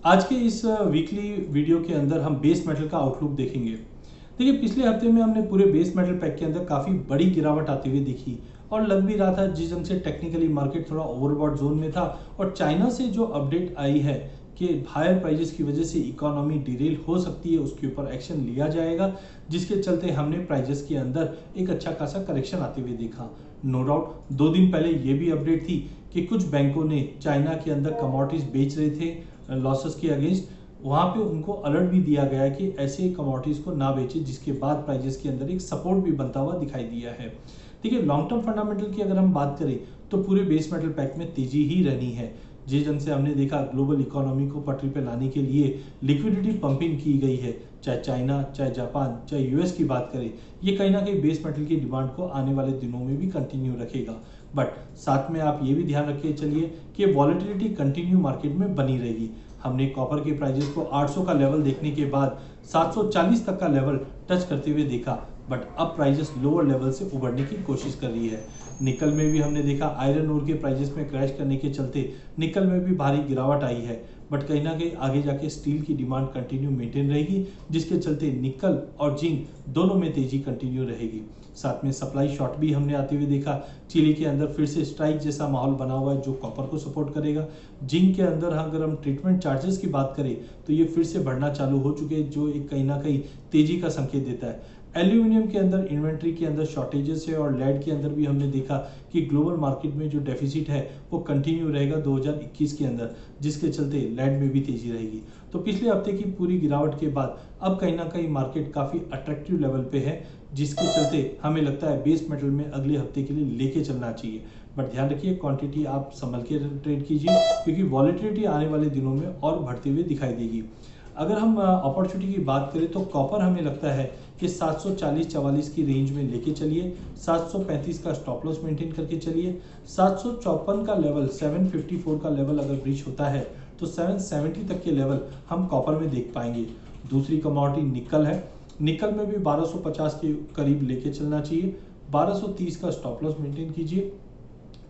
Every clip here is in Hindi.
आज के इस वीकली वीडियो के अंदर हम बेस मेटल का आउटलुक देखेंगे। देखिए, पिछले हफ्ते में हमने पूरे बेस मेटल पैक के अंदर काफ़ी बड़ी गिरावट आती हुई दिखी और लग भी रहा था जिस ढंग से टेक्निकली मार्केट थोड़ा ओवरबॉट जोन में था। और चाइना से जो अपडेट आई है कि हायर प्राइजेस की वजह से इकोनॉमी डिरेल हो सकती है, उसके ऊपर एक्शन लिया जाएगा, जिसके चलते हमने प्राइजेस के अंदर एक अच्छा खासा करेक्शन आते हुए देखा। नो डाउट 2 दिन पहले ये भी अपडेट थी कि कुछ बैंकों ने चाइना के अंदर कमोडिटीज बेच रहे थे लॉसेस के अगेंस्ट। वहां पे उनको अलर्ट भी दिया गया कि ऐसे कमोडिटीज को ना बेचे, जिसके बाद प्राइजेस के अंदर एक सपोर्ट भी बनता हुआ दिखाई दिया है। देखिए, लॉन्ग टर्म फंडामेंटल की अगर हम बात करें तो पूरे बेस मेटल पैक में तेजी ही रहनी है। जिस ढंग से हमने देखा ग्लोबल इकोनॉमी को पटरी पे लाने के लिए लिक्विडिटी पंपिंग की गई है, चाहे चाइना, चाहे जापान, चाहे यूएस की बात करें, ये कहीं ना कहीं बेस मेटल की डिमांड को आने वाले दिनों में भी कंटिन्यू रखेगा। बट साथ में आप ये भी ध्यान रखिए चलिए कि वॉलेटिलिटी कंटिन्यू मार्केट में बनी रहेगी। हमने कॉपर के प्राइजेस को 800 का लेवल देखने के बाद 740 तक का लेवल टच करते हुए देखा, बट अब प्राइजेस लोअर लेवल से उभरने की कोशिश कर रही है। निकल में भी हमने देखा आयरन ओर के प्राइजेस में क्रैश करने के चलते निकल में भी भारी गिरावट आई है, बट कहीं ना कहीं आगे जाके स्टील की डिमांड कंटिन्यू मेंटेन रहेगी, जिसके चलते निकल और जिंक दोनों में तेजी कंटिन्यू रहेगी। साथ में सप्लाई शॉर्ट भी हमने आते हुए देखा। चिली के अंदर फिर से स्ट्राइक जैसा माहौल बना हुआ है जो कॉपर को सपोर्ट करेगा। जिंक के अंदर अगर हम ट्रीटमेंट चार्जेस की बात करें तो ये फिर से बढ़ना चालू हो चुके हैं, जो एक कहीं ना कहीं तेजी का संकेत देता है। एल्यूमिनियम के अंदर इन्वेंट्री के अंदर शॉर्टेजेस है और लेड के अंदर भी हमने देखा कि ग्लोबल मार्केट में जो डेफिसिट है वो कंटिन्यू रहेगा 2021 के अंदर, जिसके चलते लेड में भी तेजी रहेगी। तो पिछले हफ्ते की पूरी गिरावट के बाद अब कहीं ना कहीं मार्केट काफी अट्रैक्टिव लेवल पे है, जिसके चलते हमें लगता है बेस मेटल में अगले हफ्ते के लिए लेके चलना चाहिए। बट ध्यान रखिए क्वांटिटी आप संभल के ट्रेड कीजिए, क्योंकि वॉलेटिलिटी आने वाले दिनों में और बढ़ती हुई दिखाई देगी। अगर हम अपॉर्चुनिटी की बात करें तो कॉपर हमें लगता है कि 740-44 की रेंज में लेके चलिए, 735 का स्टॉप लॉस मेंटेन करके चलिए। 754 का लेवल, 754 का लेवल अगर ब्रीच होता है तो 770 तक के लेवल हम कॉपर में देख पाएंगे। दूसरी कमोडिटी निकल है, निकल में भी 1250 के करीब लेके चलना चाहिए। 1230 का स्टॉप लॉस मेंटेन कीजिए।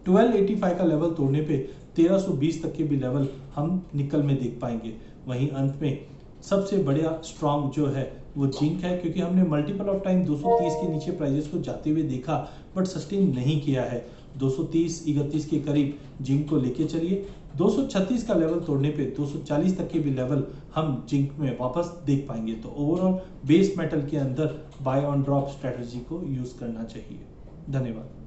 1285 का लेवल तोड़ने पे 1320 तक के भी लेवल हम निकल में देख पाएंगे। वहीं अंत में सबसे बड़ा स्ट्रॉन्ग जो है वो जिंक है, क्योंकि हमने मल्टीपल ऑफ टाइम 230 के नीचे प्राइजेस को जाते हुए देखा बट सस्टेन नहीं किया है। 230-31 के करीब जिंक को लेके चलिए। 236 का लेवल तोड़ने पे 240 तक के भी लेवल हम जिंक में वापस देख पाएंगे। तो ओवरऑल बेस मेटल के अंदर बाय ऑन ड्रॉप स्ट्रेटजी को यूज करना चाहिए। धन्यवाद।